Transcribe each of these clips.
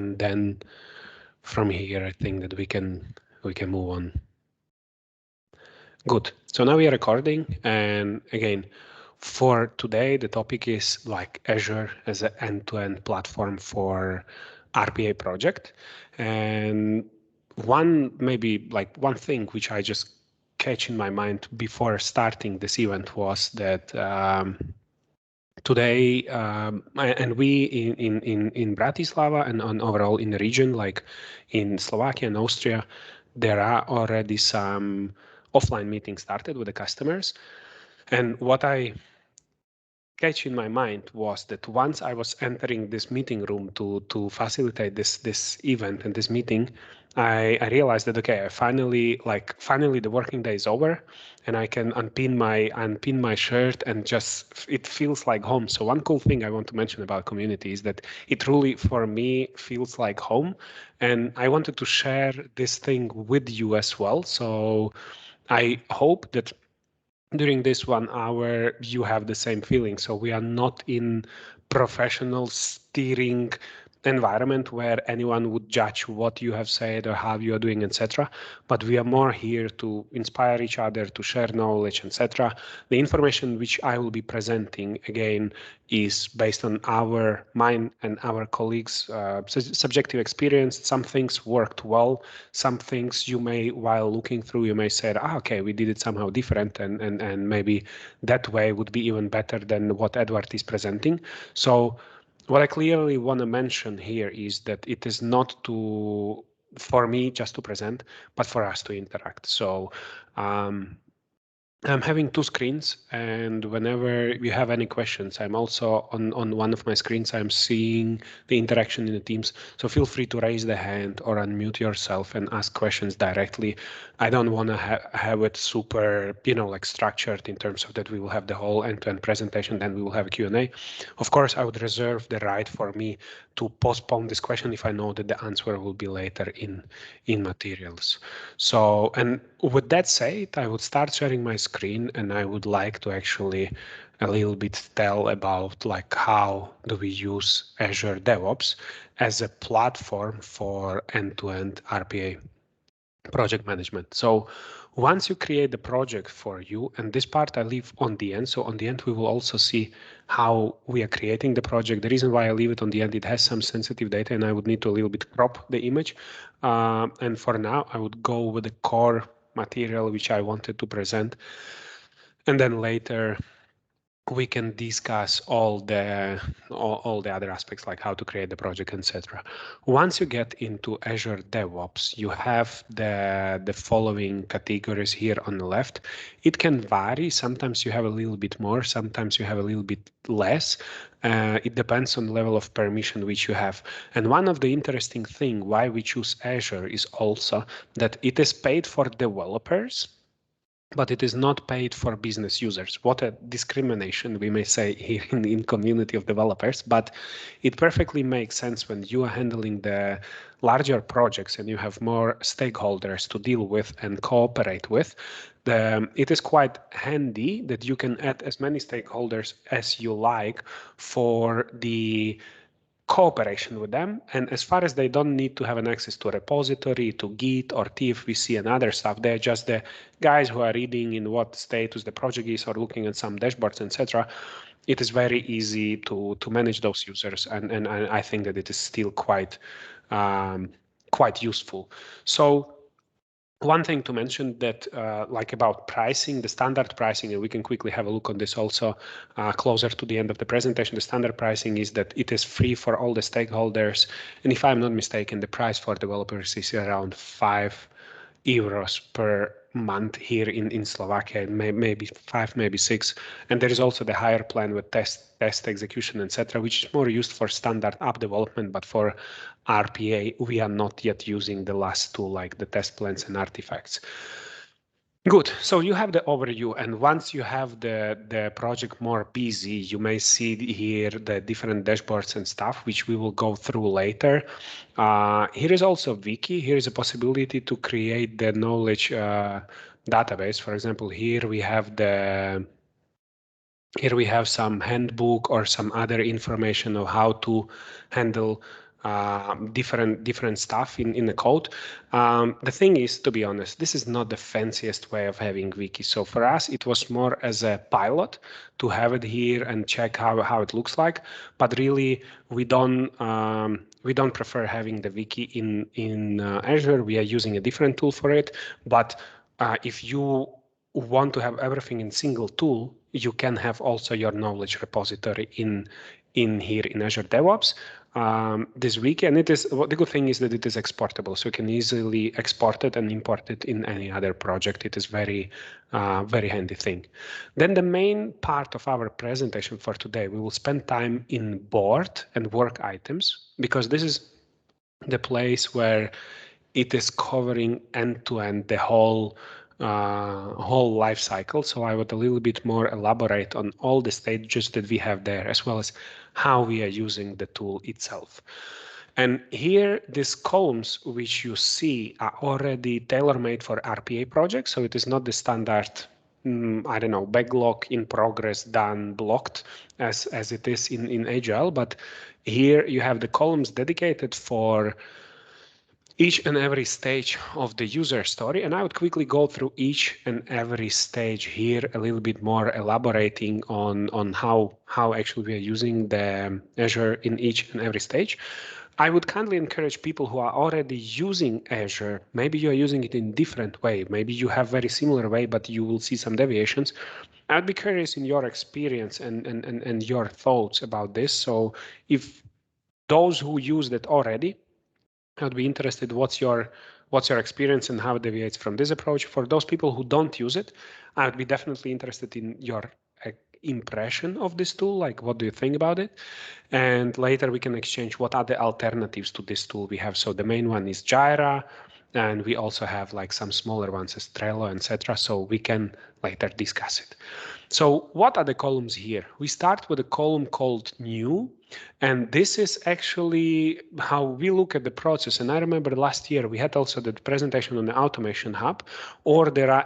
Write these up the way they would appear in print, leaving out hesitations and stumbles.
and then from here, I think that we can move on. Good. So now we are recording, and again, for today, the topic is like Azure as an end-to-end platform for RPA project. And one thing which I just catch in my mind before starting this event was that today, and we in Bratislava and on overall in the region, like in Slovakia and Austria, there are already some offline meetings started with the customers. And what I catch in my mind was that once I was entering this meeting room to facilitate this event and this meeting, I realized that okay, finally the working day is over, and I can unpin my shirt and just it feels like home. So one cool thing I want to mention about community is that it really for me feels like home, and I wanted to share this thing with you as well. So I hope that during this 1 hour you have the same feeling. So we are not in professional steering environment where anyone would judge what you have said or how you are doing, etc. But we are more here to inspire each other, to share knowledge, etc. The information which I will be presenting again is based on mine and our colleagues' subjective experience. Some things worked well. Some things you may, while looking through, you may say, okay, we did it somehow different, and maybe that way would be even better than what Edward is presenting. So what I clearly want to mention here is that it is not for me just to present, but for us to interact. So I'm having two screens, and whenever you have any questions, I'm also on one of my screens, I'm seeing the interaction in the Teams. So feel free to raise the hand or unmute yourself and ask questions directly. I don't want to have it super, like structured in terms of that we will have the whole end-to-end presentation, then we will have a Q&A. Of course, I would reserve the right for me to postpone this question if I know that the answer will be later in materials. So, and with that said, I would start sharing my screen, and I would like to actually a little bit tell about like how do we use Azure DevOps as a platform for end-to-end RPA project management. So once you create the project for you, and this part I leave on the end. So on the end, we will also see how we are creating the project. The reason why I leave it on the end, it has some sensitive data, and I would need to a little bit crop the image. And for now, I would go with the core material which I wanted to present. And then later, we can discuss all the other aspects like how to create the project, etc. Once you get into Azure DevOps, you have the following categories here on the left. It can vary. Sometimes you have a little bit more, sometimes you have a little bit less. It depends on the level of permission which you have. And one of the interesting things why we choose Azure is also that it is paid for developers, but it is not paid for business users. What a discrimination, we may say, here in community of developers, but it perfectly makes sense when you are handling the larger projects and you have more stakeholders to deal with and cooperate with. It is quite handy that you can add as many stakeholders as you like for the cooperation with them. And as far as they don't need to have an access to a repository, to Git or TFVC and other stuff, they're just the guys who are reading in what status the project is or looking at some dashboards, etc. It is very easy to manage those users, and I think that it is still quite useful. So one thing to mention that like about pricing, the standard pricing, and we can quickly have a look on this also closer to the end of the presentation. The standard pricing is that it is free for all the stakeholders. And if I'm not mistaken, the price for developers is around €5 per month here in Slovakia, maybe 5, maybe 6. And there is also the higher plan with test execution, etc., which is more used for standard app development, but for RPA, we are not yet using the last two, like the test plans and artifacts. Good. So you have the overview, and once you have the project more busy, you may see here the different dashboards and stuff, which we will go through later. Here is also Wiki. Here is a possibility to create the knowledge database. For example, here we have some handbook or some other information of how to handle different stuff in the code. The thing is, to be honest, this is not the fanciest way of having Wiki. So for us, it was more as a pilot to have it here and check how it looks like. But really, we don't prefer having the Wiki in Azure. We are using a different tool for it. But if you want to have everything in single tool, you can have also your knowledge repository in here in Azure DevOps this week. And it is, the good thing is that it is exportable, so you can easily export it and import it in any other project. It is very handy thing. Then the main part of our presentation for today, we will spend time in board and work items, because this is the place where it is covering end-to-end the whole life cycle. So I would a little bit more elaborate on all the stages that we have there, as well as how we are using the tool itself. And here, these columns which you see are already tailor-made for RPA projects. So it is not the standard, I don't know, backlog in progress done blocked as it is in Agile. But here you have the columns dedicated for each and every stage of the user story. And I would quickly go through each and every stage here, a little bit more elaborating on how actually we are using the Azure in each and every stage. I would kindly encourage people who are already using Azure, maybe you are using it in different way, maybe you have very similar way, but you will see some deviations. I'd be curious in your experience and your thoughts about this. So if those who used it already, I'd be interested what's your experience and how it deviates from this approach. For those people who don't use it, I would be definitely interested in your impression of this tool, like what do you think about it? And later we can exchange what are the alternatives to this tool we have. So the main one is Jira, and we also have like some smaller ones as Trello, etc. So we can later discuss it. So what are the columns here? We start with a column called new, and this is actually how we look at the process. And I remember last year we had also the presentation on the Automation Hub, or there are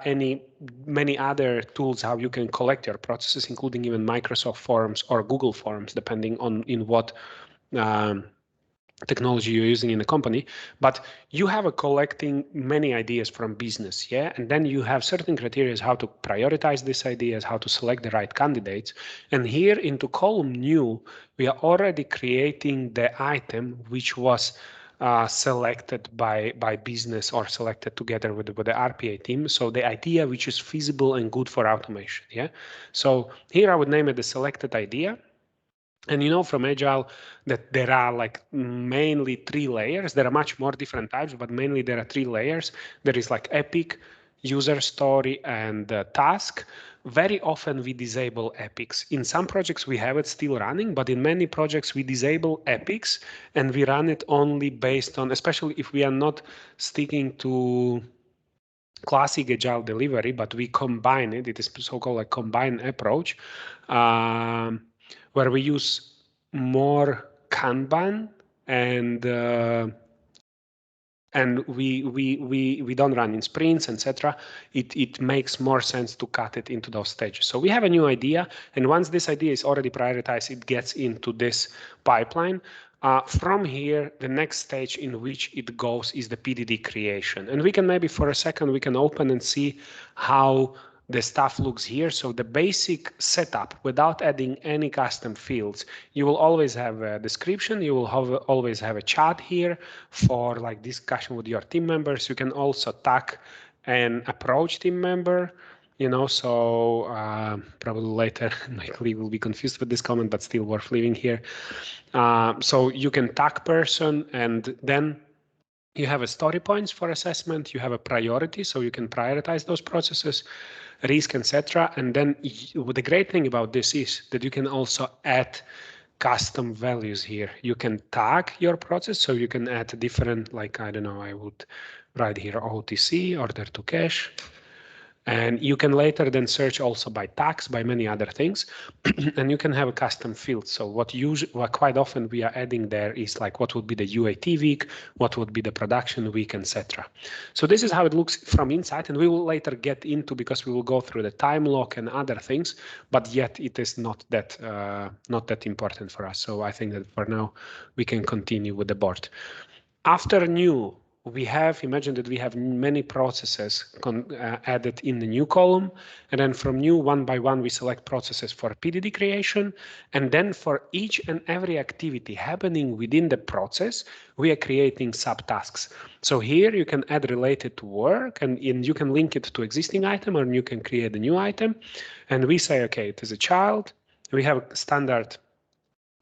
many other tools how you can collect your processes, including even Microsoft Forms or Google Forms, depending on in what technology you're using in the company. But you have a collecting many ideas from business, yeah, and then you have certain criteria how to prioritize these ideas, how to select the right candidates. And here into column new, we are already creating the item which was selected by business or selected together with the RPA team. So the idea which is feasible and good for automation, yeah. So here I would name it the selected idea. And you know from Agile that there are like mainly 3 layers. There are much more different types, but mainly there are 3 layers. There is like epic, user story, and task. Very often we disable epics. In some projects we have it still running, but in many projects we disable epics and we run it only based on, especially if we are not sticking to classic Agile delivery, but we combine it. It is so-called like combined approach. Where we use more Kanban and we don't run in sprints, etc. It makes more sense to cut it into those stages. So we have a new idea, and once this idea is already prioritized, it gets into this pipeline. From here, the next stage in which it goes is the PDD creation. And we can maybe for a second, we can open and see how the stuff looks here. So the basic setup without adding any custom fields, you will always have a description. You will always have a chat here for like discussion with your team members. You can also tag and approach team member, you know, so probably later my colleague will be confused with this comment, but still worth leaving here. So you can tag person, and then you have a story points for assessment. You have a priority, so you can prioritize those processes, risk, etc. And then the great thing about this is that you can also add custom values here. You can tag your process, so you can add different, like, I don't know, I would write here OTC, order to cash. And you can later then search also by tags, by many other things, and you can have a custom field. So what quite often we are adding there is like what would be the UAT week, what would be the production week, etc. So this is how it looks from inside, and we will later get into, because we will go through the time lock and other things, but yet it is not that important for us. So I think that for now we can continue with the board. After new, we have, imagine that we have many processes added in the new column, and then from new, one by one, we select processes for PDD creation, and then for each and every activity happening within the process, we are creating subtasks. So here you can add related to work, and you can link it to existing item, or you can create a new item, and we say, okay, it is a child. We have a standard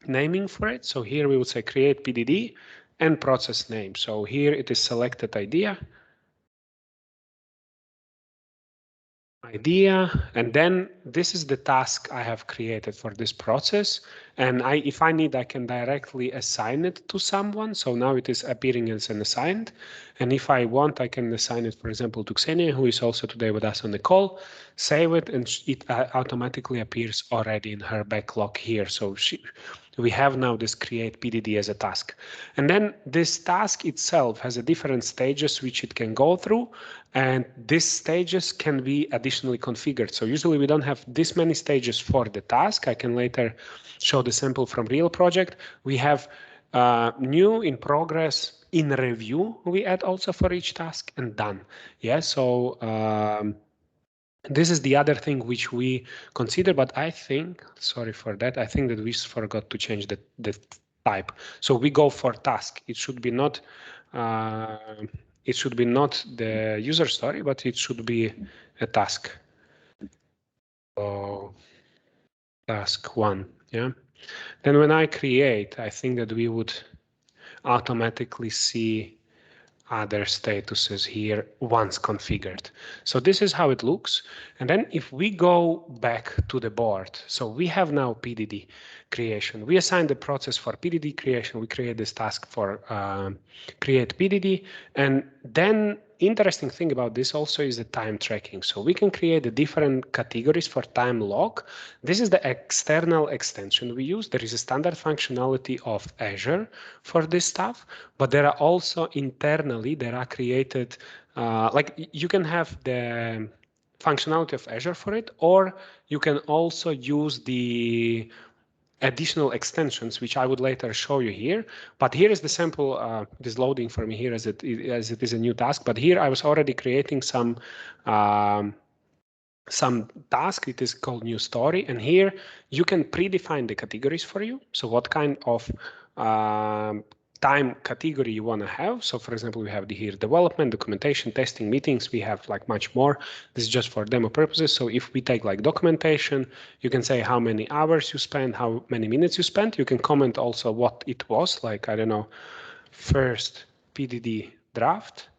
naming for it. So here we would say create PDD and process name. So here it is selected idea, and then this is the task I have created for this process. And if I need, I can directly assign it to someone. So now it is appearing as an assigned. And if I want, I can assign it, for example, to Xenia, who is also today with us on the call, save it, and it automatically appears already in her backlog here. So we have now this create PDD as a task. And then this task itself has a different stages which it can go through. And these stages can be additionally configured. So usually we don't have this many stages for the task. I can later show the sample from real project. We have new, in progress, in review, we add also for each task, and done. Yeah, so this is the other thing which we consider, but I think, sorry for that, I think that we forgot to change the type. So we go for task. It should be not the user story, but it should be a task. So task 1, yeah. Then when I create, I think that we would automatically see other statuses here once configured. So this is how it looks. And then if we go back to the board, so we have now PDD creation. We assign the process for PDD creation. We create this task for create PDD. And then interesting thing about this also is the time tracking. So we can create the different categories for time log. This is the external extension we use. There is a standard functionality of Azure for this stuff, but there are also internally, there are created, like you can have the functionality of Azure for it, or you can also use the additional extensions, which I would later show you here. But here is the sample, it is loading for me here as it is a new task. But here I was already creating some task. It is called new story. And here you can predefine the categories for you. So what kind of time category you want to have. So for example, we have here development, documentation, testing, meetings. We have like much more. This is just for demo purposes. So if we take like documentation, you can say how many hours you spent, how many minutes you spent. You can comment also what it was, like, I don't know, first PDD draft.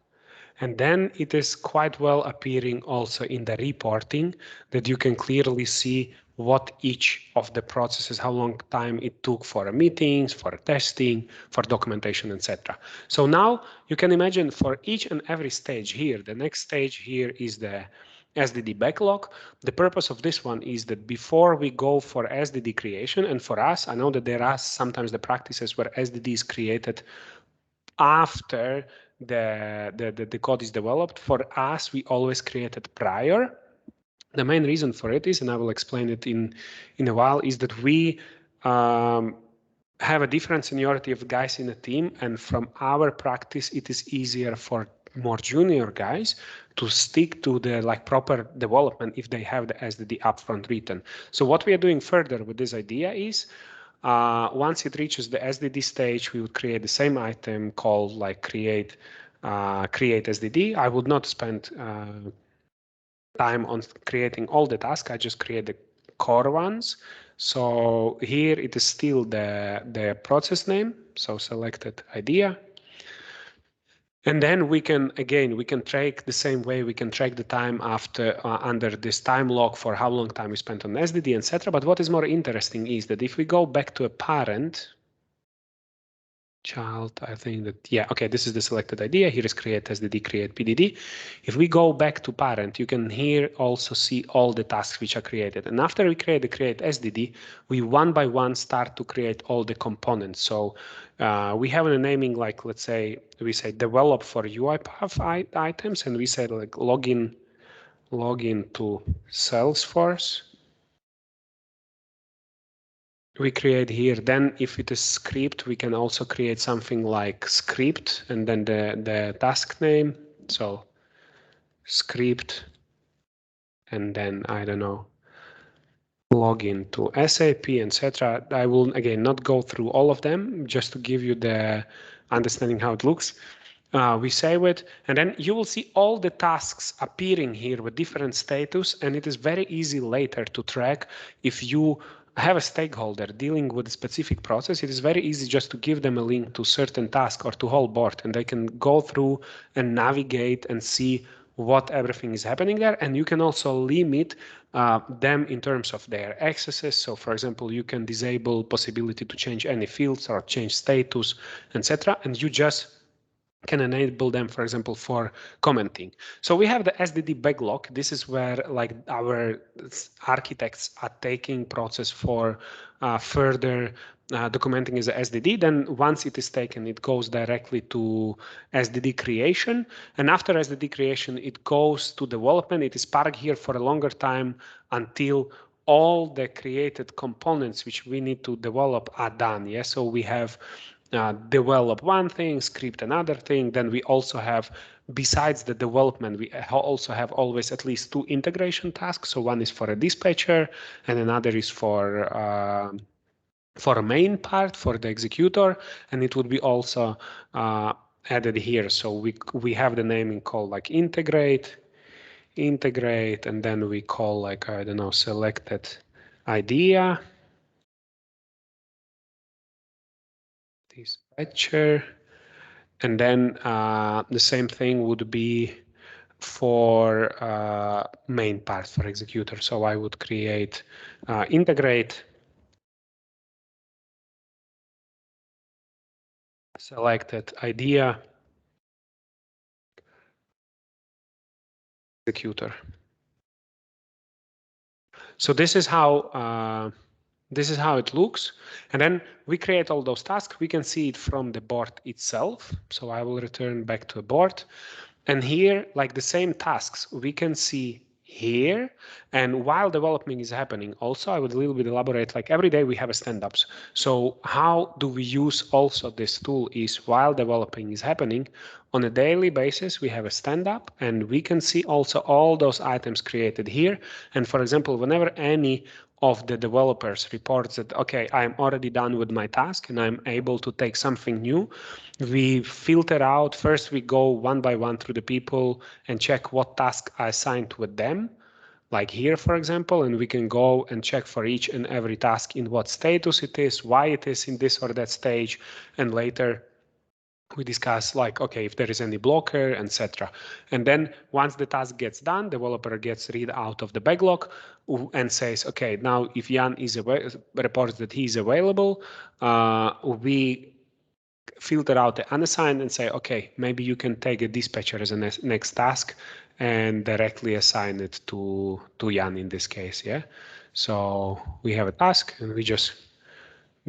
And then it is quite well appearing also in the reporting that you can clearly see what each of the processes, how long time it took for meetings, for testing, for documentation, etc. So now you can imagine for each and every stage here, the next stage here is the SDD backlog. The purpose of this one is that before we go for SDD creation, and for us, I know that there are sometimes the practices where SDD is created after the code is developed. For us, we always create it prior. The main reason for it is, and I will explain it in a while, is that we have a different seniority of guys in the team, and from our practice, it is easier for more junior guys to stick to the proper development if they have the SDD upfront written. So what we are doing further with this idea is, once it reaches the SDD stage, we would create the same item called like create SDD. I would not spend time on creating all the tasks. I just create the core ones. So here it is still the process name. So selected idea. And then we can track the same way. We can track the time after under this time log for how long time we spent on SDD, etc. But what is more interesting is that if we go back to a parent, child, I think that, yeah, okay, this is the selected idea. Here is create SDD, create PDD. If we go back to parent, you can here also see all the tasks which are created. And after we create the create SDD, we one by one start to create all the components. So we have a naming, like, let's say, we say develop for UiPath items, and we say like login to Salesforce. We create here. Then if it is script, we can also create something like script and then the task name. So script, and then I don't know, login to SAP, etc. I will again not go through all of them, just to give you the understanding how it looks. We save it, and then you will see all the tasks appearing here with different status, and it is very easy later to track. If you have a stakeholder dealing with a specific process, it is very easy just to give them a link to certain task or to whole board, and they can go through and navigate and see what everything is happening there. And you can also limit them in terms of their accesses. So for example, you can disable possibility to change any fields or change status, etc. And you just can enable them, for example, for commenting. So we have the SDD backlog. This is where like our architects are taking process for further documenting as a SDD. Then once it is taken, it goes directly to SDD creation. And after SDD creation, it goes to development. It is parked here for a longer time until all the created components which we need to develop are done. Yeah, so we have develop one thing, script another thing. Then we also have, besides the development, we also have always at least two integration tasks. So one is for a dispatcher and another is for a main part for the executor, and it would be also added here. So we have the naming called like integrate, and then we call like, I don't know, selected idea, dispatcher. And then the same thing would be for main part for executor. So I would create integrate, selected idea, executor. So this is how it looks. And then we create all those tasks. We can see it from the board itself. So I will return back to a board. And here, like the same tasks, we can see here. And while development is happening, also, I would a little bit elaborate, like every day we have a stand-ups. So how do we use also this tool is while developing is happening, on a daily basis, we have a stand-up, and we can see also all those items created here. And for example, whenever any of the developers reports that, okay, I'm already done with my task and I'm able to take something new, we filter out. First, we go one by one through the people and check what task I assigned with them, like here, for example, and we can go and check for each and every task in what status it is, why it is in this or that stage, and later we discuss like, okay, if there is any blocker, etc. And then once the task gets done, developer gets read out of the backlog and says, okay, now if Jan is reports that he is available, we filter out the unassigned and say, okay, maybe you can take a dispatcher as a next task and directly assign it to Jan in this case. Yeah. So we have a task and we just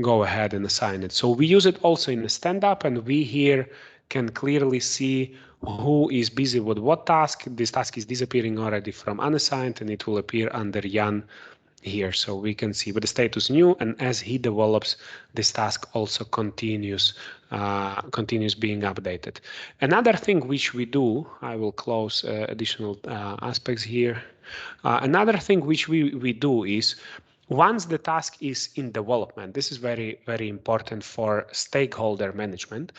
go ahead and assign it. So we use it also in the stand-up, and we here can clearly see who is busy with what task. This task is disappearing already from unassigned, and it will appear under Jan here. So we can see with the status new, and as he develops, this task also continues being updated. Another thing which we do, I will close additional aspects here. Another thing which we do is, once the task is in development, this is very, very important for stakeholder management.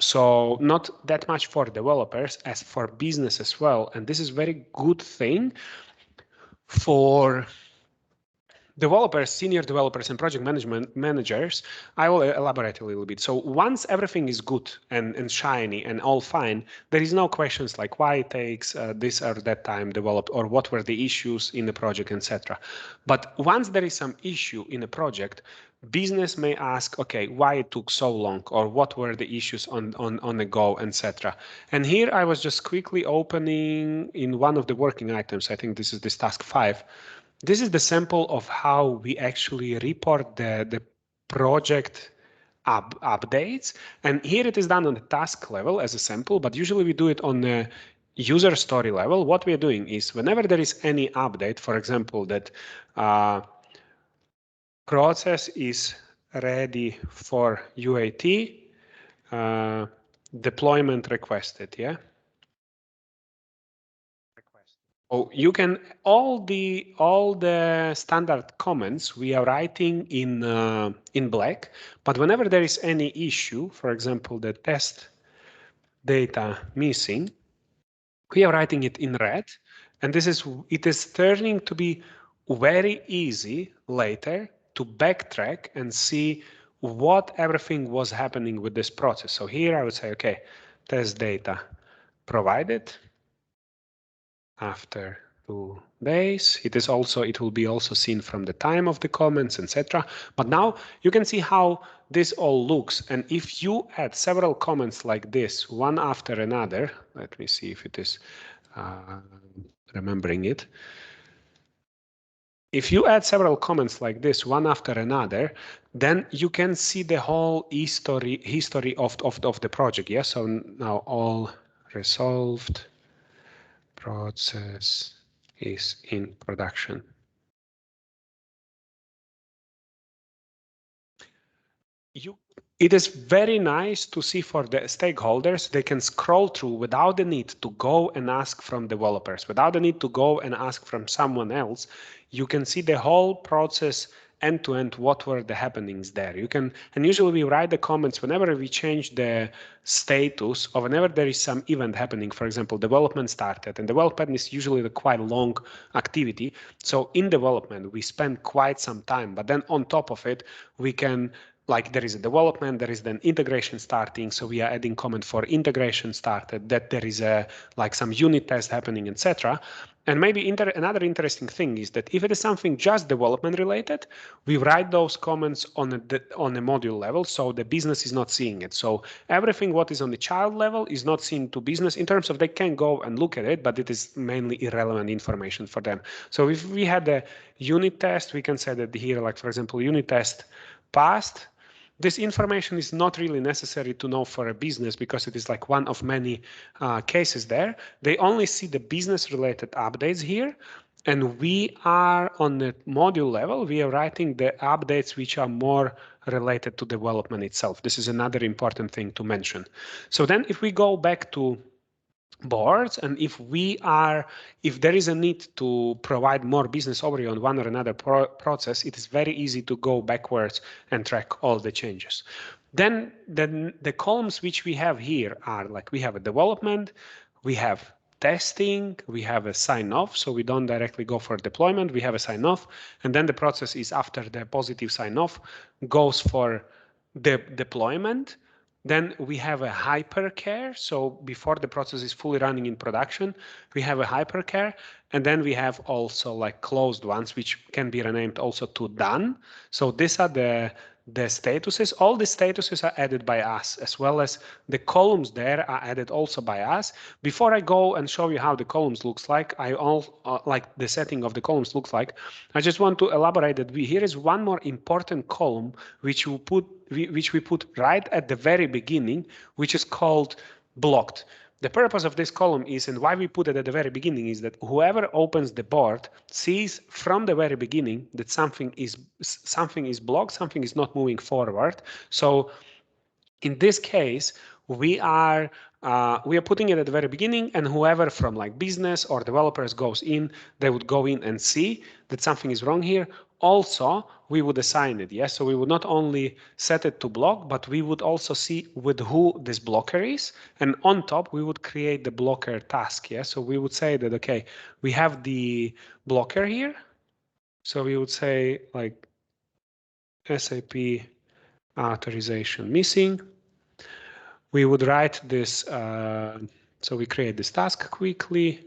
So not that much for developers as for business as well. And this is very good thing for developers, senior developers, and project management managers, I will elaborate a little bit. So once everything is good and shiny and all fine, there is no questions like why it takes this or that time developed or what were the issues in the project, etc. But once there is some issue in a project, business may ask, okay, why it took so long, or what were the issues on the go, etc. And here I was just quickly opening in one of the working items. I think this is this task 5. This is the sample of how we actually report the project updates. And here it is done on the task level as a sample, but usually we do it on the user story level. What we are doing is whenever there is any update, for example, that process is ready for UAT, deployment requested, yeah? Oh, you can all the standard comments we are writing in black, but whenever there is any issue, for example, the test data missing, we are writing it in red, and it is turning to be very easy later to backtrack and see what everything was happening with this process. So here I would say, okay, test data provided after 2 days. It will be also seen from the time of the comments, etc. But now you can see how this all looks. And if you add several comments like this, one after another, let me see if it is remembering it. If you add several comments like this, one after another, then you can see the whole history of the project. Yeah. So now all resolved. Process is in production. It is very nice to see for the stakeholders, they can scroll through without the need to go and ask from developers, without the need to go and ask from someone else. You can see the whole process end to end, what were the happenings there. You can, and usually we write the comments whenever we change the status or whenever there is some event happening. For example, development started, and development is usually a quite long activity. So in development, we spend quite some time, but then on top of it, we can, like there is a development, there is then integration starting. So we are adding comment for integration started, that there is a like some unit test happening, etc. And maybe another interesting thing is that if it is something just development related, we write those comments on a module level, so the business is not seeing it. So everything what is on the child level is not seen to business in terms of they can go and look at it, but it is mainly irrelevant information for them. So if we had a unit test, we can say that here, like for example, unit test passed. This information is not really necessary to know for a business because it is like one of many cases there. They only see the business related updates here. And we are on the module level, we are writing the updates which are more related to development itself. This is another important thing to mention. So then if we go back to boards, and if there is a need to provide more business overview on one or another process, it is very easy to go backwards and track all the changes. Then the columns which we have here are like we have a development, we have testing, we have a sign off, so we don't directly go for deployment, we have a sign off, and then the process is after the positive sign off goes for the deployment. Then we have a hypercare. So before the process is fully running in production, we have a hypercare. And then we have also like closed ones, which can be renamed also to done. So these are the statuses. All the statuses are added by us, as well as the columns there are added also by us. Before I go and show you how the columns looks like, like the setting of the columns looks like, I just want to elaborate that here is one more important column which we put right at the very beginning, which is called blocked. The purpose of this column is, and why we put it at the very beginning, is that whoever opens the board sees from the very beginning that something is blocked, something is not moving forward. So in this case, we are putting it at the very beginning, and whoever from like business or developers goes in, they would go in and see that something is wrong here. Also, we would assign it, yes? So we would not only set it to block, but we would also see with who this blocker is. And on top, we would create the blocker task, yes? So we would say that, okay, we have the blocker here. So we would say like SAP authorization missing. We would write this, so we create this task quickly.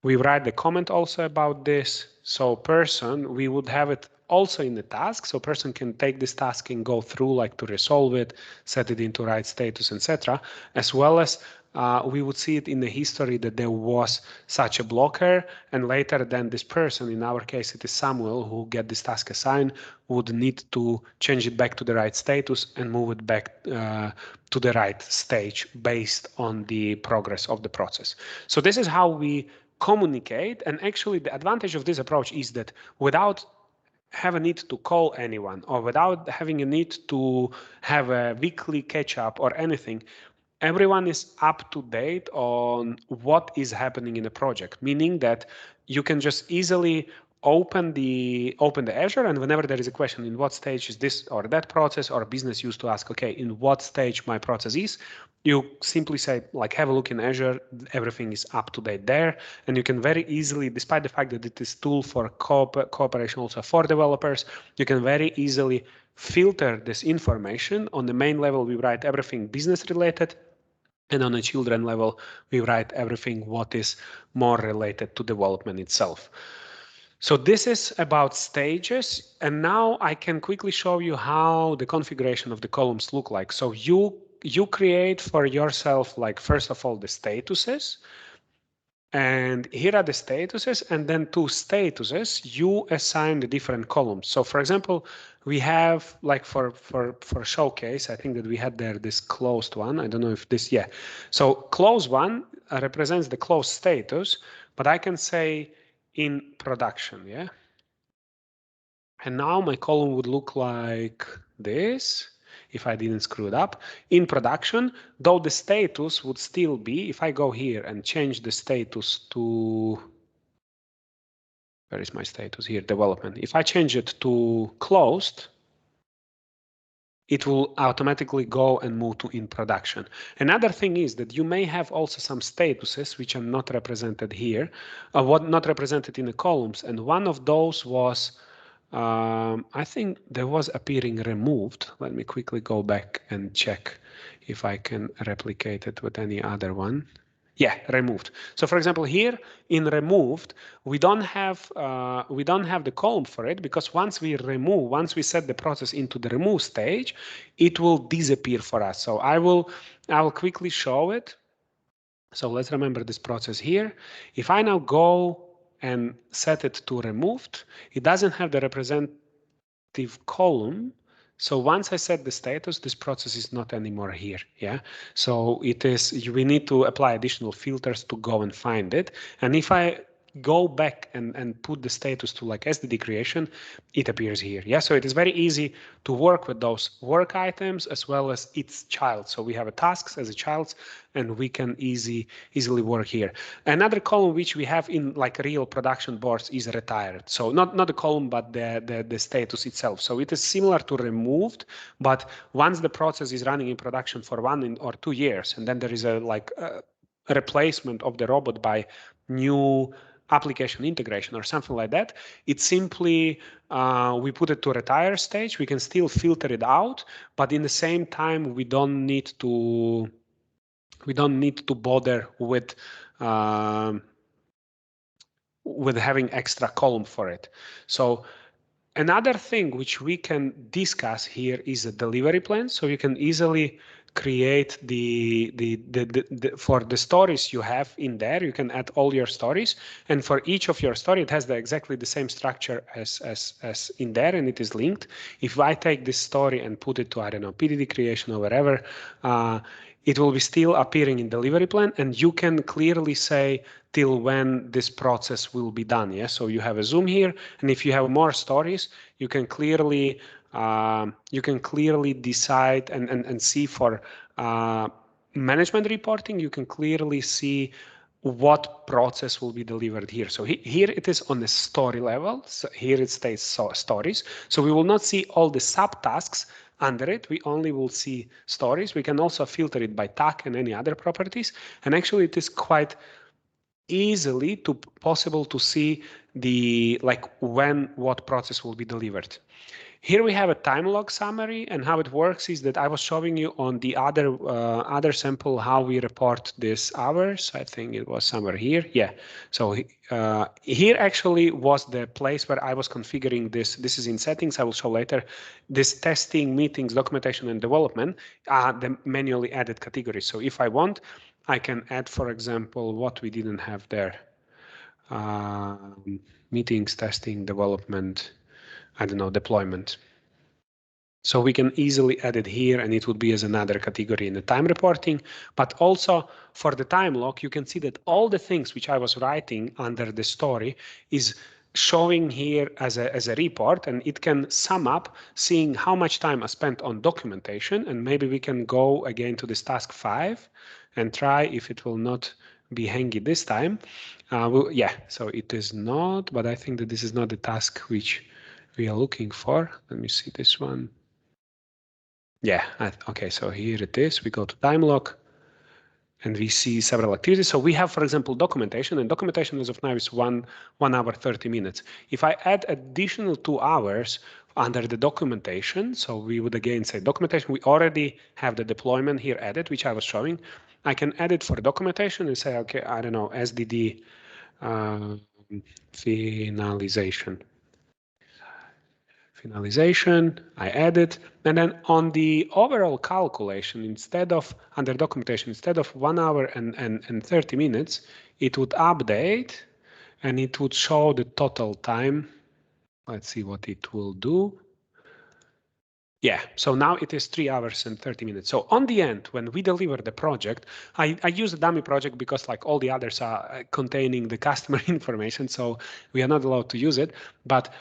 We write the comment also about this. So person, we would have it also in the task. So person can take this task and go through like to resolve it, set it into right status, etc. As well as we would see it in the history that there was such a blocker, and later then this person, in our case it is Samuel, who get this task assigned, would need to change it back to the right status and move it back to the right stage based on the progress of the process. So this is how we communicate, and actually the advantage of this approach is that without have a need to call anyone or without having a need to have a weekly catch up or anything, everyone is up to date on what is happening in the project, meaning that you can just easily open the Azure, and whenever there is a question in what stage is this or that process, or business used to ask, okay, in what stage my process is, you simply say like have a look in Azure, everything is up to date there, and you can very easily, despite the fact that it is tool for cooperation also for developers, you can very easily filter this information. On the main level, we write everything business related, and on a children level, we write everything what is more related to development itself. So this is about stages. And now I can quickly show you how the configuration of the columns look like. So you create for yourself, like, first of all, the statuses. And here are the statuses, and then to statuses, you assign the different columns. So for example, we have like for showcase, I think that we had there this closed one. I don't know if this, yeah. So closed one represents the closed status, but I can say in production, yeah. And now my column would look like this if I didn't screw it up. In production, though the status would still be, if I go here and change the status to, where is my status here, development. If I change it to closed, it will automatically go and move to in production. Another thing is that you may have also some statuses which are not represented here, not represented in the columns. And one of those was, I think there was appearing removed. Let me quickly go back and check if I can replicate it with any other one. Yeah, removed. So for example, here in removed, we don't have the column for it, because once we set the process into the remove stage, it will disappear for us. So I will quickly show it. So let's remember this process here. If I now go and set it to removed, it doesn't have the representative column. So once I set the status, this process is not anymore here. Yeah. So it is, we need to apply additional filters to go and find it. And if I go back and put the status to like SDD creation, it appears here. Yeah. So it is very easy to work with those work items as well as its child. So we have a tasks as a child, and we can easily work here. Another column which we have in like real production boards is retired. So not the column, but the status itself. So it is similar to removed, but once the process is running in production for 1 or 2 years, and then there is a replacement of the robot by new application integration or something like that, it's simply we put it to retire stage. We can still filter it out, but in the same time, we don't need to bother with having extra column for it. So another thing which we can discuss here is a delivery plan. So you can easily create for the stories you have in there, you can add all your stories, and for each of your story, it has exactly the same structure as in there, and it is linked. If I take this story and put it to, I don't know, PDD creation or wherever, it will be still appearing in delivery plan, and you can clearly say till when this process will be done. Yeah, so you have a zoom here, and if you have more stories, you can clearly decide and see for management reporting. You can clearly see what process will be delivered here. So here it is on the story level. So here it stays stories. So we will not see all the subtasks under it. We only will see stories. We can also filter it by tag and any other properties. And actually it is quite easily to possible to see the like when what process will be delivered. Here we have a time log summary, and how it works is that I was showing you on the other sample how we report this hours. I think it was somewhere here. Yeah. So here actually was the place where I was configuring this. This is in settings. I will show later. This testing, meetings, documentation, and development are the manually added categories. So if I want, I can add, for example, what we didn't have there. Meetings, testing, development, I don't know, deployment. So we can easily add it here, and it would be as another category in the time reporting. But also for the time log, you can see that all the things which I was writing under the story is showing here as a report, and it can sum up seeing how much time I spent on documentation. And maybe we can go again to this task 5 and try if it will not be hangy this time. Yeah, so it is not, but I think that this is not the task which we are looking for. Let me see this one. Yeah, okay, so here it is. We go to time log and we see several activities. So we have, for example, documentation, and documentation as of now is 1 hour 30 minutes. If I add additional 2 hours under the documentation, so we would again say documentation, we already have the deployment here added, which I was showing. I can add it for documentation and say, okay, I don't know, SDD finalization. I add it, and then on the overall calculation, instead of under documentation, instead of 1 hour and 30 minutes, it would update and it would show the total time. Let's see what it will do. Yeah, so now it is 3 hours and 30 minutes. So on the end, when we deliver the project, I use a dummy project because like all the others are containing the customer information, so we are not allowed to use it. But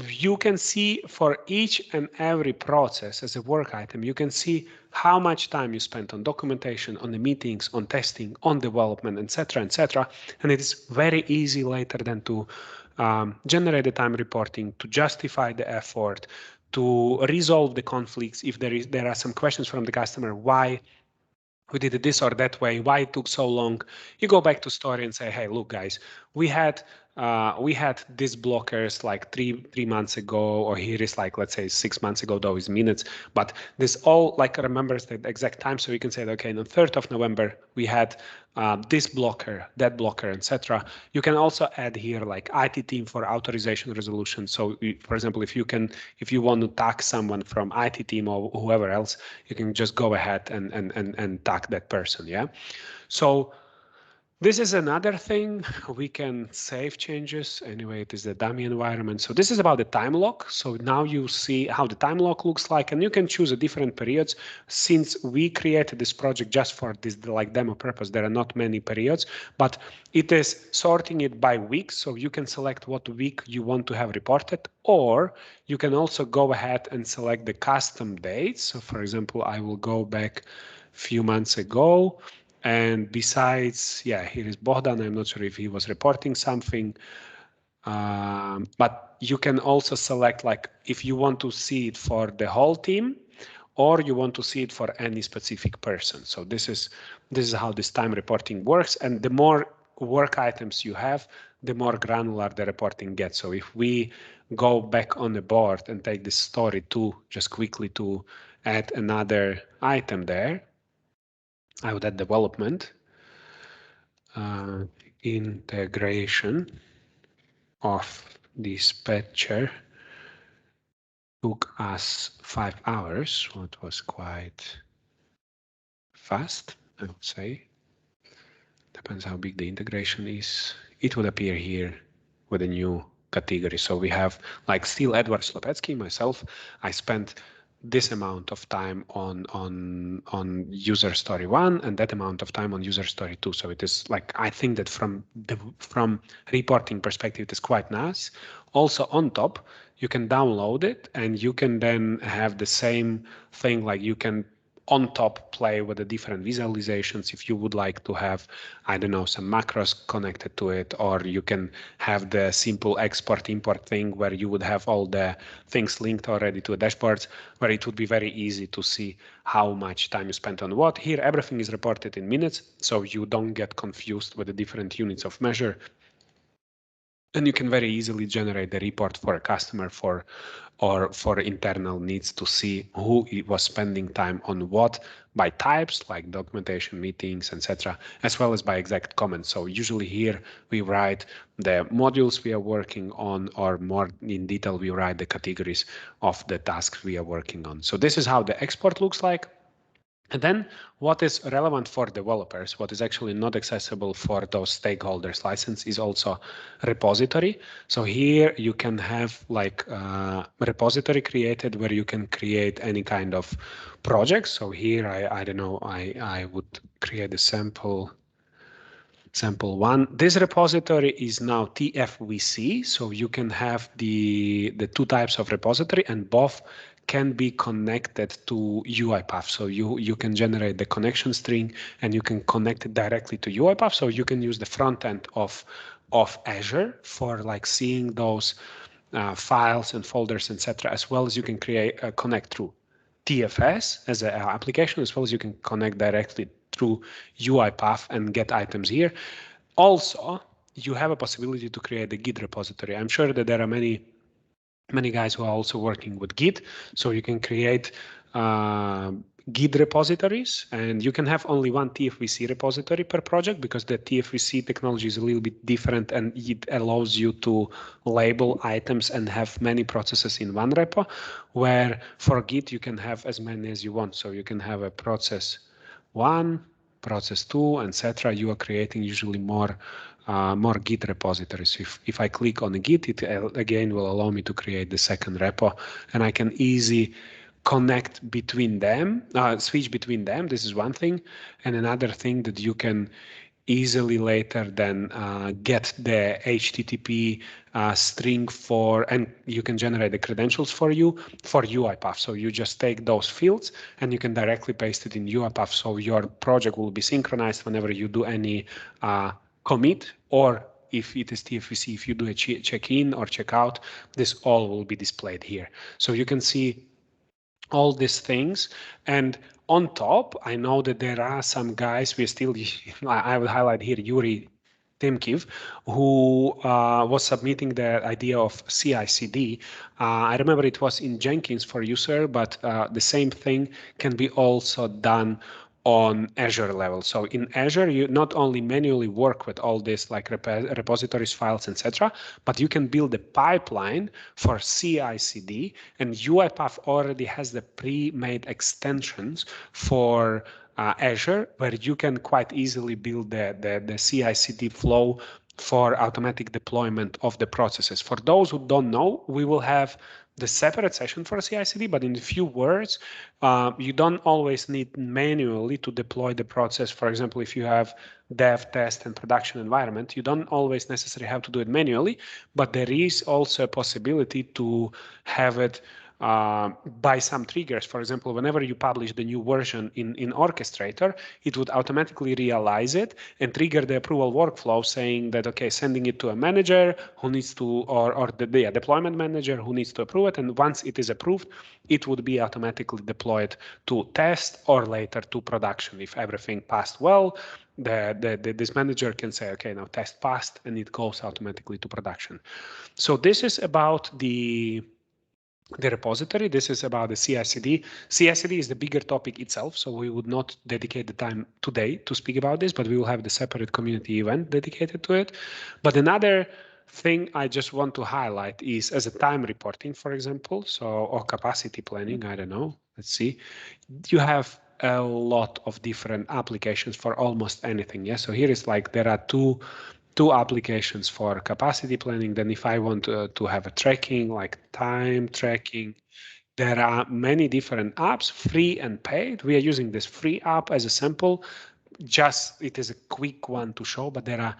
you can see for each and every process as a work item, you can see how much time you spent on documentation, on the meetings, on testing, on development, etc., etc. And it is very easy later then to generate the time reporting, to justify the effort, to resolve the conflicts if there are some questions from the customer, why we did it this or that way, why it took so long. You go back to story and say, hey, look, guys, we had these blockers like three months ago, or here is like, let's say 6 months ago, though is minutes, but this all like remembers the exact time. So you can say, okay, on the 3rd of November, we had this blocker, that blocker, etc. You can also add here like IT team for authorization resolution. So for example, if you want to tag someone from IT team or whoever else, you can just go ahead and tag that person. Yeah. So this is another thing. We can save changes. Anyway, it is the dummy environment. So this is about the time lock. So now you see how the time lock looks like, and you can choose a different periods. Since we created this project just for this like demo purpose, there are not many periods, but it is sorting it by week. So you can select what week you want to have reported, or you can also go ahead and select the custom dates. So for example, I will go back a few months ago. And besides, yeah, here is Bohdan. I'm not sure if he was reporting something, but you can also select like if you want to see it for the whole team, or you want to see it for any specific person. So this is how this time reporting works. And the more work items you have, the more granular the reporting gets. So if we go back on the board and take this story to just quickly to add another item there, I would add development, integration of dispatcher took us 5 hours, so it was quite fast, I would say. Depends how big the integration is. It would appear here with a new category. So we have like still Edward Slopetsky, myself. I spent this amount of time on user story 1 and that amount of time on user story 2. So it is like, I think that from reporting perspective, it is quite nice. Also on top, you can download it and you can then have the same thing, like you can on top play with the different visualizations. If you would like to have, I don't know, some macros connected to it, or you can have the simple export import thing where you would have all the things linked already to dashboards, where it would be very easy to see how much time you spent on what. Here, everything is reported in minutes, so you don't get confused with the different units of measure. And you can very easily generate the report for a customer or for internal needs to see who was spending time on what by types like documentation, meetings, etc., as well as by exact comments. So usually here we write the modules we are working on, or more in detail, we write the categories of the tasks we are working on. So this is how the export looks like. And then what is relevant for developers, what is actually not accessible for those stakeholders license, is also repository. So here you can have like a repository created where you can create any kind of project. So here I don't know, I would create a sample one. This repository is now TFVC, so you can have the two types of repository, and both can be connected to UiPath. So you can generate the connection string and you can connect it directly to UiPath. So you can use the front end of Azure for like seeing those files and folders, etc., as well as you can create connect through TFS as an application, as well as you can connect directly through UiPath and get items here. Also, you have a possibility to create a Git repository. I'm sure that there are many guys who are also working with Git, so you can create Git repositories, and you can have only one TFVC repository per project because the TFVC technology is a little bit different and it allows you to label items and have many processes in one repo, where for Git you can have as many as you want. So you can have a process 1, process 2, etc. You are creating usually more Git repositories. If I click on Git, it again will allow me to create the second repo, and I can easily connect between them, switch between them. This is one thing. And another thing that you can easily later then get the HTTP string for, and you can generate the credentials for you for UiPath. So you just take those fields and you can directly paste it in UiPath. So your project will be synchronized whenever you do any commit, or if it is TFVC, if you do a check-in or check-out, this all will be displayed here. So you can see all these things. And on top, I know that there are some guys, we still, I would highlight here Yuri Timkiv, who was submitting the idea of CI/CD. I remember it was in Jenkins for user, but the same thing can be also done on Azure level. So in Azure, you not only manually work with all this like repositories, files, etc., but you can build a pipeline for CI/CD, and UiPath already has the pre-made extensions for Azure, where you can quite easily build the CI/CD flow for automatic deployment of the processes. For those who don't know, we will have the separate session for CI/CD, but in a few words, you don't always need manually to deploy the process. For example, if you have dev, test, and production environment, you don't always necessarily have to do it manually, but there is also a possibility to have it by some triggers. For example, whenever you publish the new version in Orchestrator, it would automatically realize it and trigger the approval workflow saying that, okay, sending it to a manager who needs to, or the deployment manager who needs to approve it. And once it is approved, it would be automatically deployed to test or later to production. If everything passed well, this manager can say, okay, now test passed, and it goes automatically to production. So this is about the repository. This is about the CI/CD. CI/CD is the bigger topic itself, so we would not dedicate the time today to speak about this, but we will have the separate community event dedicated to it. But another thing I just want to highlight is as a time reporting, for example, so or capacity planning, I don't know, let's see. You have a lot of different applications for almost anything. Yeah, so here is like there are two applications for capacity planning. Then if I want to have a tracking, like time tracking, there are many different apps, free and paid. We are using this free app as a sample. Just it is a quick one to show, but there are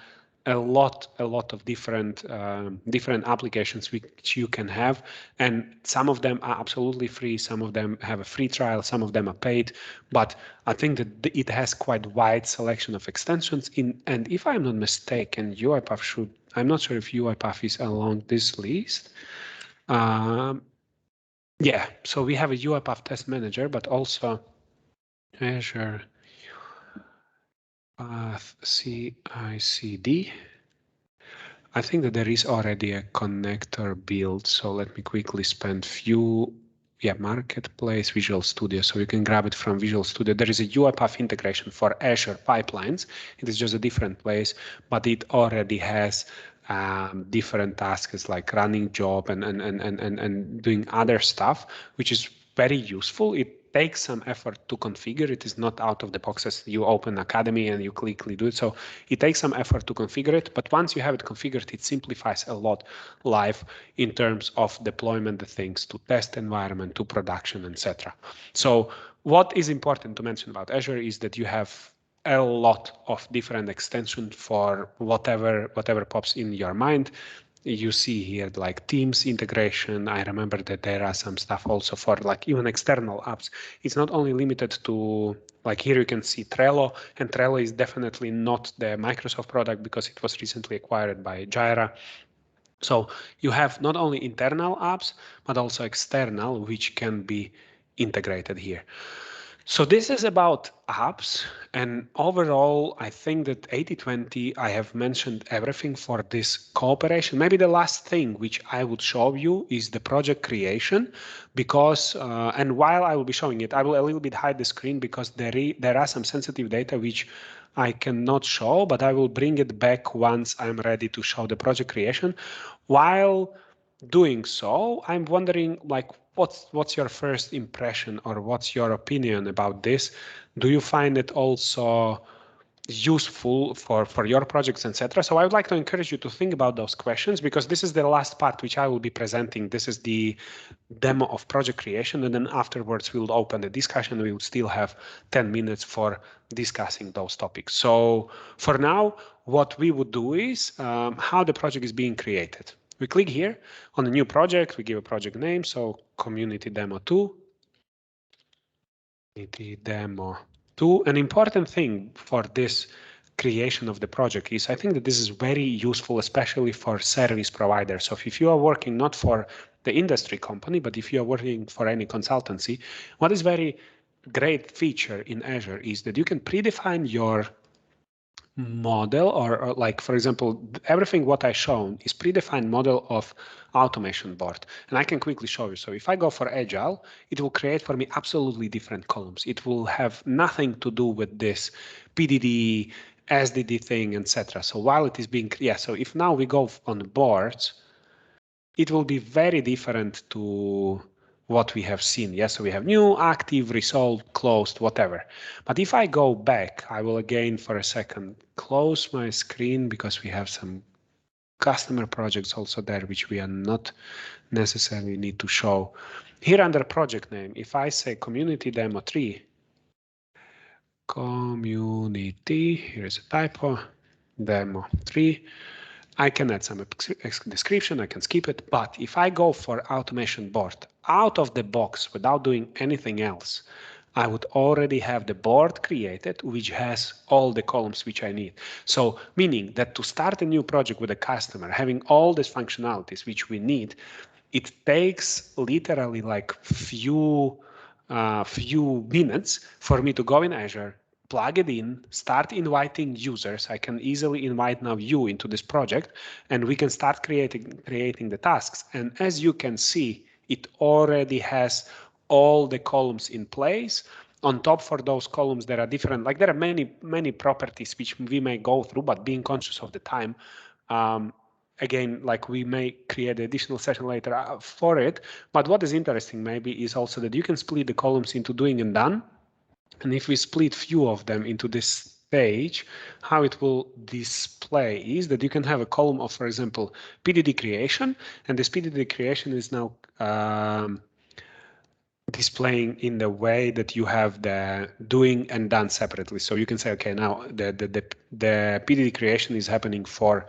a lot of different applications which you can have, and some of them are absolutely free, some of them have a free trial, some of them are paid, but I think that it has quite wide selection of extensions in, and if I'm not mistaken, UiPath should, I'm not sure if UiPath is along this list. Yeah, so we have a UiPath test manager, but also Azure Path CI/CD. I think that there is already a connector built, so let me quickly spend few, yeah, Marketplace, Visual Studio, so you can grab it from Visual Studio. There is a UiPath integration for Azure pipelines. It is just a different place, but it already has different tasks like running job and doing other stuff, which is very useful. It takes some effort to configure. It is not out of the box as you open Academy and you quickly do it. So it takes some effort to configure it, but once you have it configured, it simplifies a lot life in terms of deployment of things to test environment, to production, etc. So what is important to mention about Azure is that you have a lot of different extensions for whatever pops in your mind. You see here like Teams integration. I remember that there are some stuff also for like even external apps. It's not only limited to, like here you can see Trello, and Trello is definitely not the Microsoft product because it was recently acquired by Jira. So you have not only internal apps, but also external, which can be integrated here. So this is about apps, and overall, I think that 80/20, I have mentioned everything for this cooperation. Maybe the last thing which I would show you is the project creation, because, and while I will be showing it, I will a little bit hide the screen because there are some sensitive data which I cannot show, but I will bring it back once I'm ready to show the project creation. While doing so, I'm wondering, like, what's your first impression or what's your opinion about this? Do you find it also useful for your projects, etc.? So I would like to encourage you to think about those questions, because this is the last part which I will be presenting. This is the demo of project creation, and then afterwards we'll open the discussion. We will still have 10 minutes for discussing those topics. So for now, what we would do is how the project is being created. We click here on a new project, we give a project name, so community demo 2. Community demo 2. An important thing for this creation of the project is, I think that this is very useful, especially for service providers. So if you are working not for the industry company, but if you are working for any consultancy, what is very great feature in Azure is that you can predefine your model, or like, for example, everything what I shown is predefined model of automation board, and I can quickly show you. So if I go for agile, it will create for me absolutely different columns. It will have nothing to do with this PDD, SDD thing, etc. So while it is being, yeah, so if now we go on the boards, it will be very different to what we have seen. Yes, so we have new, active, resolved, closed, whatever. But if I go back, I will again for a second close my screen because we have some customer projects also there, which we are not necessarily need to show. Here under project name, if I say community demo 3, community, here's a typo, demo 3, I can add some description, I can skip it, but if I go for automation board out of the box without doing anything else, I would already have the board created, which has all the columns which I need. So meaning that to start a new project with a customer, having all these functionalities which we need, it takes literally like few minutes for me to go in Azure, plug it in, start inviting users. I can easily invite now you into this project, and we can start creating the tasks. And as you can see, it already has all the columns in place. On top for those columns, there are different, like there are many properties which we may go through, but being conscious of the time, again, like we may create an additional session later for it. But what is interesting maybe is also that you can split the columns into doing and done. And if we split few of them into this page, how it will display is that you can have a column of, for example, PDD creation, and this PDD creation is now displaying in the way that you have the doing and done separately. So you can say, okay, now the PDD creation is happening for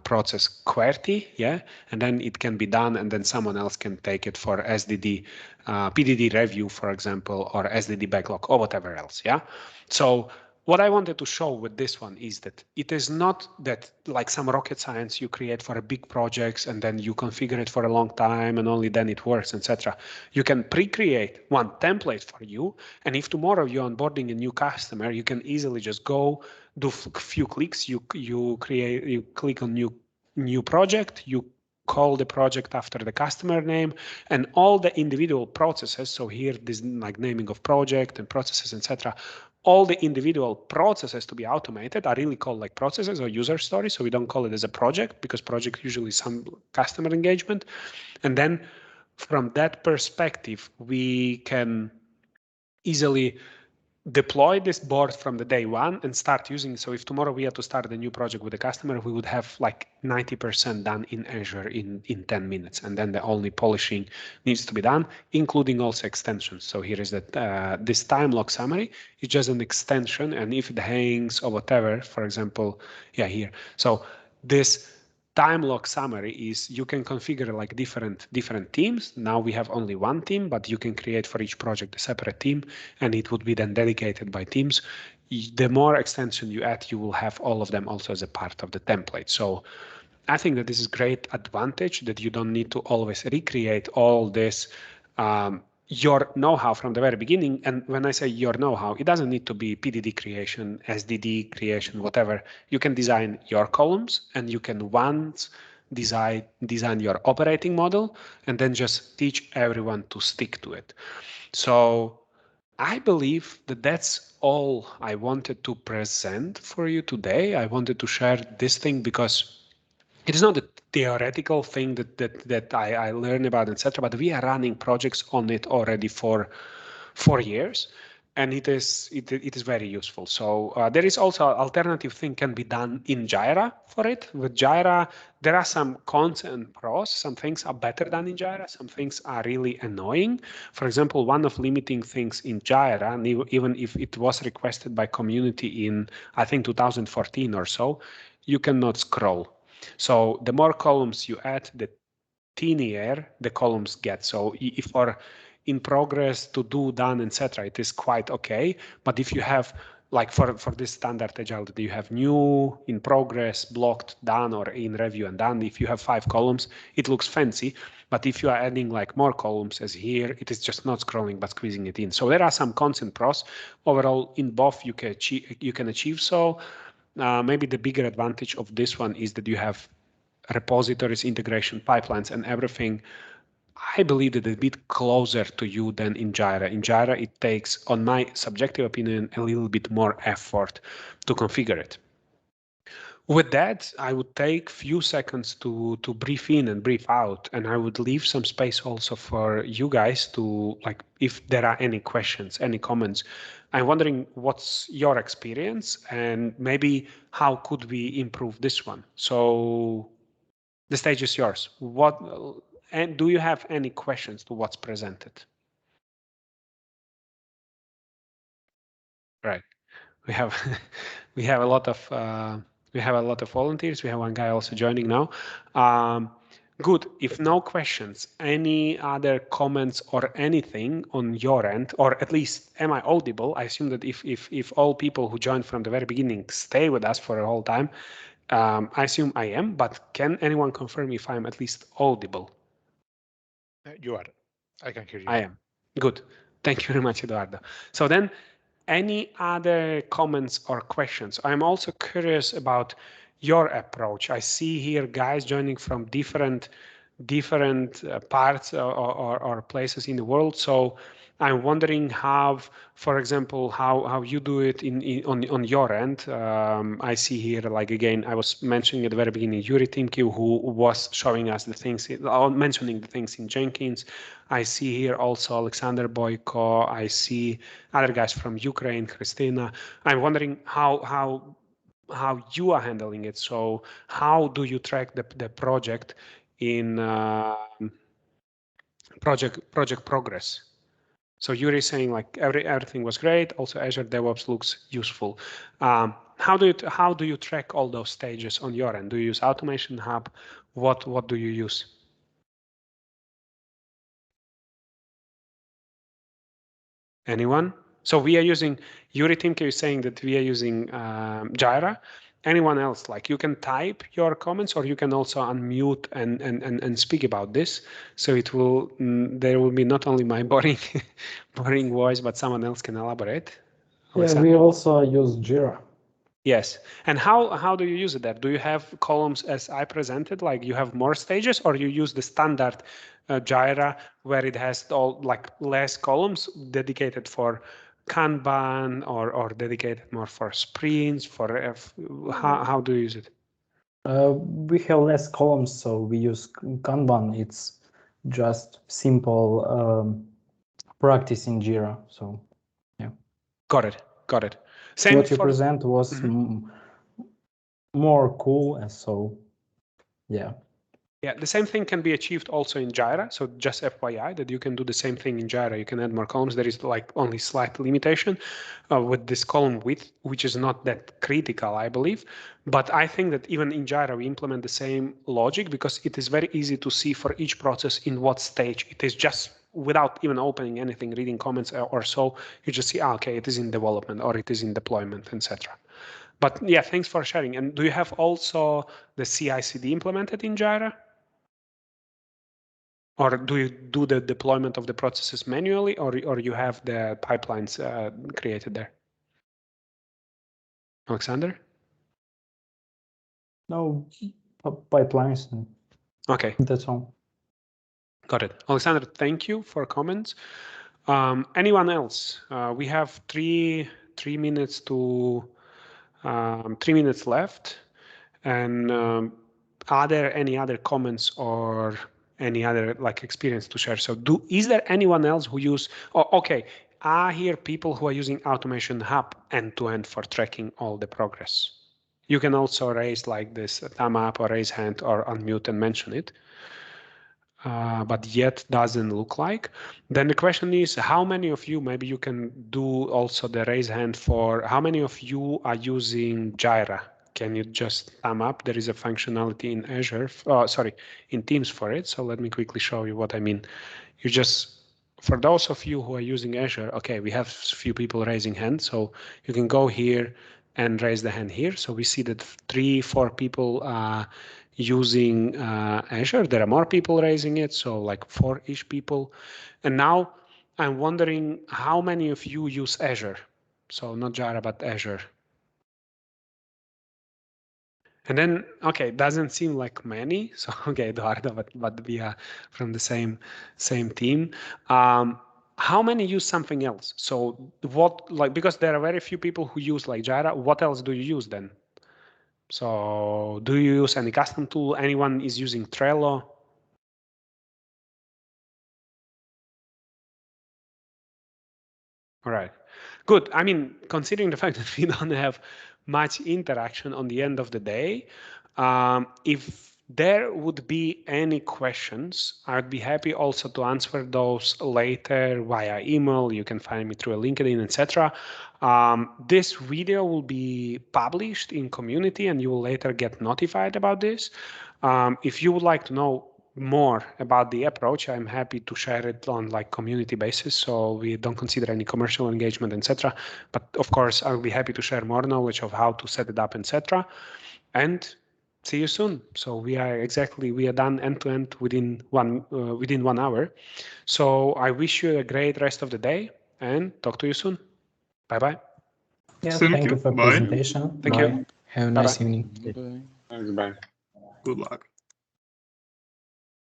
process QWERTY, yeah, and then it can be done, and then someone else can take it for SDD, PDD review, for example, or SDD backlog, or whatever else, yeah. So what I wanted to show with this one is that it is not that like some rocket science you create for a big projects and then you configure it for a long time and only then it works, etc. You can pre-create one template for you, and if tomorrow you're onboarding a new customer, you can easily just go do a few clicks. You click on new project, you call the project after the customer name, and all the individual processes. So here, this like naming of project and processes, etc. All the individual processes to be automated are really called like processes or user stories. So we don't call it as a project because project usually some customer engagement. And then from that perspective, we can easily deploy this board from the day one and start using. So if tomorrow we had to start a new project with a customer, we would have like 90% done in Azure in 10 minutes. And then the only polishing needs to be done, including also extensions. So here is that this time log summary is just an extension. And if it hangs or whatever, for example, yeah, here. So this time log summary is you can configure like different teams. Now we have only one team, but you can create for each project a separate team, and it would be then dedicated by teams. The more extension you add, you will have all of them also as a part of the template. So I think that this is great advantage that you don't need to always recreate all this your know-how from the very beginning. And when I say your know-how, it doesn't need to be PDD creation, SDD creation, whatever. You can design your columns, and you can once design your operating model, and then just teach everyone to stick to it. So I believe that that's all I wanted to present for you today. I wanted to share this thing because it is not a theoretical thing that I learn about, etc. But we are running projects on it already for 4 years, and it is very useful. So there is also alternative thing can be done in Jira for it. With Jira, there are some cons and pros. Some things are better than in Jira. Some things are really annoying. For example, one of limiting things in Jira, and even if it was requested by community in I think 2014 or so, you cannot scroll. So the more columns you add, the thinner the columns get. So if for in progress, to do, done, etc., it is quite okay. But if you have like for this standard agile, that you have new, in progress, blocked, done, or in review and done, if you have 5 columns, it looks fancy. But if you are adding like more columns as here, it is just not scrolling but squeezing it in. So there are some cons and pros. Overall, in both you can achieve so. Maybe the bigger advantage of this one is that you have repositories, integration, pipelines, and everything. I believe that it's a bit closer to you than in Jira. In Jira, it takes, on my subjective opinion, a little bit more effort to configure it. With that, I would take few seconds to brief in and brief out, and I would leave some space also for you guys to, like, if there are any questions, any comments. I'm wondering what's your experience and maybe how could we improve this one. So the stage is yours. And do you have any questions to what's presented? Right. We have we have a lot of volunteers. We have one guy also joining now. Good. If no questions, any other comments or anything on your end, or at least am I audible? I assume that if all people who joined from the very beginning stay with us for the whole time, I assume I am. But can anyone confirm if I'm at least audible? You are. I can hear you. I am. Good. Thank you very much, Eduardo. So then, any other comments or questions? I'm also curious about your approach. I see here guys joining from different parts or places in the world. So I'm wondering how, for example, how you do it on your end. I see here, like again, I was mentioning at the very beginning, Yuri Timkiv, who was showing us the things, mentioning the things in Jenkins. I see here also Alexander Boyko. I see other guys from Ukraine, Christina. I'm wondering how you are handling it. So how do you track the project in project progress? So Yuri is saying like everything was great. Also, Azure DevOps looks useful. How do you track all those stages on your end? Do you use Automation Hub? What do you use? Anyone? So we are using, Yuri Timke is saying that we are using Jira. Anyone else? Like you can type your comments or you can also unmute and speak about this. So it will, there will be not only my boring, boring voice, but someone else can elaborate. Yeah, we also use Jira. Yes. And how do you use it there? Do you have columns as I presented, like you have more stages, or you use the standard Jira where it has all like less columns dedicated for Kanban or dedicated more for sprints, for how do you use it? We have less columns, so we use Kanban. It's just simple practice in Jira. So yeah. Got it. Got it. Same what you present was more cool, and so yeah. Yeah, the same thing can be achieved also in Jira. So just FYI that you can do the same thing in Jira. You can add more columns. There is like only slight limitation with this column width, which is not that critical, I believe. But I think that even in Jira, we implement the same logic because it is very easy to see for each process in what stage it is, just without even opening anything, reading comments or so. You just see, okay, it is in development or it is in deployment, etc. But yeah, thanks for sharing. And do you have also the CI/CD implemented in Jira? Or do you do the deployment of the processes manually, or you have the pipelines created there? Alexander? No, pipelines. Okay. That's all. Got it. Alexander, thank you for comments. Anyone else? We have three minutes to 3 minutes left. And are there any other comments or any other like experience to share? So is there anyone else who use, okay, I hear people who are using Automation Hub end-to-end for tracking all the progress. You can also raise like this thumb up or raise hand or unmute and mention it. But yet doesn't look like. Then the question is, how many of you, maybe you can do also the raise hand for, how many of you are using Jira? Can you just thumb up? There is a functionality in Azure, in Teams for it. So let me quickly show you what I mean. You just, for those of you who are using Azure, okay, we have a few people raising hands. So you can go here and raise the hand here. So we see that 3-4 people using Azure. There are more people raising it, so like 4-ish people. And now I'm wondering how many of you use Azure? So not Jira, but Azure. And then, okay, doesn't seem like many. So, okay, Eduardo, but we are from the same team. How many use something else? So what, like, because there are very few people who use like Jira, what else do you use then? So do you use any custom tool? Anyone is using Trello? All right, good. I mean, considering the fact that we don't have much interaction on the end of the day, if there would be any questions, I'd be happy also to answer those later via email. You can find me through a LinkedIn, etc. This video will be published in community and you will later get notified about this. If you would like to know more about the approach, I'm happy to share it on like community basis. So we don't consider any commercial engagement, etc. But of course, I'll be happy to share more knowledge of how to set it up, etc. And see you soon. So we are done end to end within 1 hour. So I wish you a great rest of the day and talk to you soon. Bye bye. Yeah, thank you for presentation. Thank you. Have a nice evening. Bye. Thanks, bye. Good luck.